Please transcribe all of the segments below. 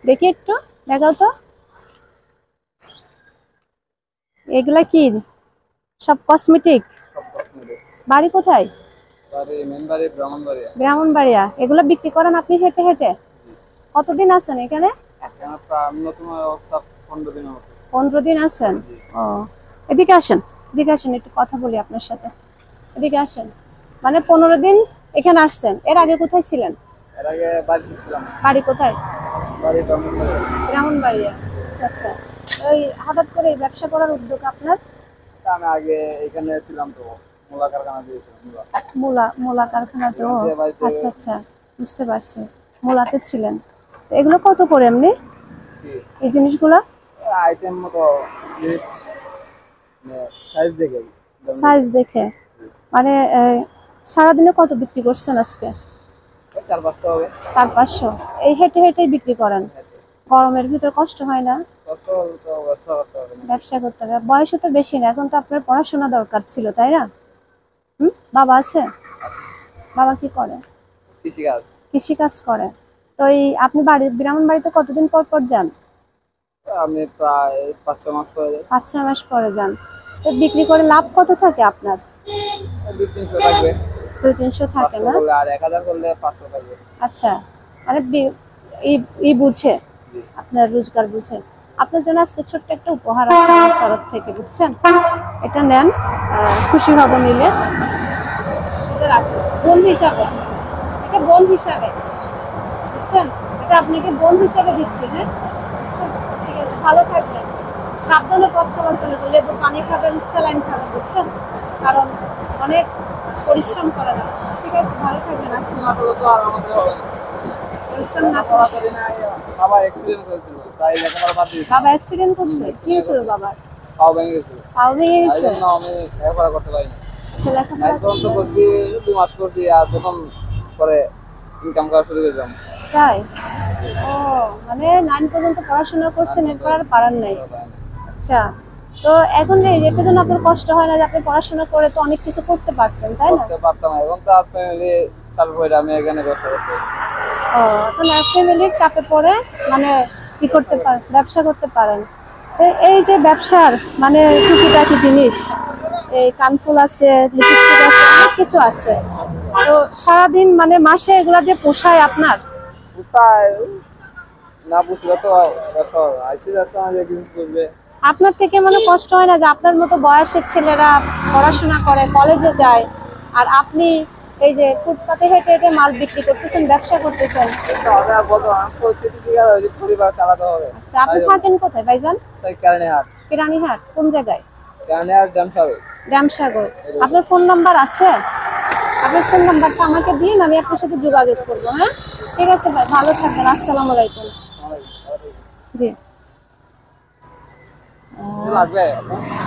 দেখি একটু দেখাও তো, এগুলা কি সব কসমেটিক? বাড়ি কোথায়? ব্রাহ্মণবাড়িয়া। এগুলো বিক্রি করেন আপনি হেঁটে হেঁটে? কতদিন আছেন এখানে? 15 দিন আছেন। ও, এদিকে আসেন, এদিকে আসেন, একটু কথা বলি আপনার সাথে। এদিকে আসেন। মানে 15 দিন এখানে আসছেন। এর আগে কোথায় ছিলেন? এর আগে বাড়িতে ছিলাম। বাড়ি কোথায়? বাড়ি ব্রাহ্মণবাড়িয়া। ব্রাহ্মণবাড়িয়া। আচ্ছা আচ্ছা। ওই হঠাৎ করে এই ব্যবসা করার উদ্যোগ আপনার? আমি আগে এখানে ছিলাম তো, মূলা কারখানা দিয়েছিলাম। মূলা কারখানাতে? ও আচ্ছা আচ্ছা, বুঝতে পারছি। মূলাতে ছিলেন। তো এগুলো কত করে এমনি এই জিনিসগুলো? আইটেম মতো সাইজ দেখে। সাইজ দেখে? মানে সারাদিনে কত বিক্রি করছেন আজকে? 400-500 হবে। 400-500? এই হেঁটে হেঁটেই বিক্রি করেন? গরমের ভিতর কষ্ট হয় না ব্যবসা করতে? বয়স তো বেশি না, এখন তো আপনার পড়াশোনা দরকার ছিল, তাই না? বাবা আছে? বাবা কি করে? কৃষিকাজ। কৃষিকাজ করে। তো এই আপনি ব্রাহ্মণবাড়িতে কতদিন পর পর যান? আমি প্রায় 5-6 মাস পরে যাই। 5-6 মাস পরে যান। তো বিক্রি করে লাভ কত থাকে আপনার? 200-300 থাকবে। 200-300 থাকে না? আর 1000 করলে 500 থাকবে। আচ্ছা, মানে ই বুঝে, আপনার রোজগার বুঝে। আপনার জন্য আজকে ছোট্ট একটা উপহার আছে আমার তরফ থেকে, বুঝছেন? এটা নেন, খুশি হব নিলে। এটা রাখুন বোন হিসাবে, এটা বোন হিসাবে, বুঝছেন? এটা আপনাকে বোন হিসাবে দিচ্ছি। হ্যাঁ, ঠিক আছে, ভালো থাকবেন। সাবধানে পথ চলাচল করলে পানি খাবেন, স্যালাইন খাবেন, বুঝছেন? কারণ অনেক পরিশ্রম করা যায়। ঠিক আছে, ভালো থাকবেন। পরিশ্রম না করে। বাবা অ্যাক্সিডেন্ট করেছিল, তাই লেখাপড়া বাদ দিয়েছি। বাবা অ্যাক্সিডেন্ট করছে? কি হয়েছিল বাবার? পাও ভেঙে গেছিল। পাও ভেঙে তাই গেছে? জন্য আমি লেখাপড়া করতে পারিনি। আচ্ছা, লেখাপড়া তো করছি 2 মাস করছি, আর প্রথম পরে ইনকাম করা শুরু করেছিলাম। তাই? ও, মানে 9 পর্যন্ত পড়াশোনা করছেন, এরপর আর পারার নাই। আচ্ছা, তো এখন এটার জন্য আপনার কষ্ট হয় না যে আপনি পড়াশোনা করে তো অনেক কিছু করতে পারতেন, তাই না? করতে পারতাম, এবং তো ফ্যামিলি চালু করে আমি এখানে ব্যবসা করতে। ও, এখন ফ্যামিলির চাপে পড়ে মানে কি করতে পারেন, ব্যবসা করতে পারেন। এই যে ব্যবসার মানে টুকিটাকি জিনিস, এই কানফুল আছে, লিপস্টিক আছে, অনেক কিছু আছে। তো সারাদিন মানে মাসে এগুলা দিয়ে পোষায় আপনার? কোথায় না বুঝলে তো আইসি ব্যবসা আমাদের কিছু করবে। আপনার থেকে মানে কষ্ট হয় না যে আপনার মতো বয়সের ছেলেরা পড়াশোনা করে, কলেজে যায়, আর আপনি এই যে ফুটপাতে হেঁটে হেঁটে মাল বিক্রি করতেছেন, ব্যবসা করতেছেন? পরিবার চালাতে হবে। আচ্ছা, আপনি থাকেন কোথায় ভাইজান? কেরানীহাট। কেরানীহাট কোন জায়গায়? কেরানীহাট জামসাগর। রামসাগর। আপনার ফোন নাম্বার আছে? আপনার ফোন নাম্বারটা আমাকে দিন, আমি আপনার সাথে যোগাযোগ করবো। হ্যাঁ, ঠিক আছে ভাই, ভালো থাকবেন। আসসালামু আলাইকুম। জি। লাগবে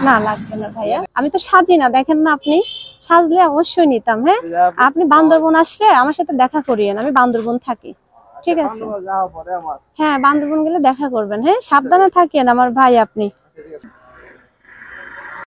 না, লাগবে না ভাইয়া, আমি তো সাজি না, দেখেন না আপনি। সাজলে অবশ্যই নিতাম। হ্যাঁ, আপনি বান্দরবন আসলে আমার সাথে দেখা করিয়েন, আমি বান্দরবন থাকি। ঠিক আছে? হ্যাঁ, বান্দরবন গেলে দেখা করবেন। হ্যাঁ, সাবধানে থাকেন আমার ভাই আপনি।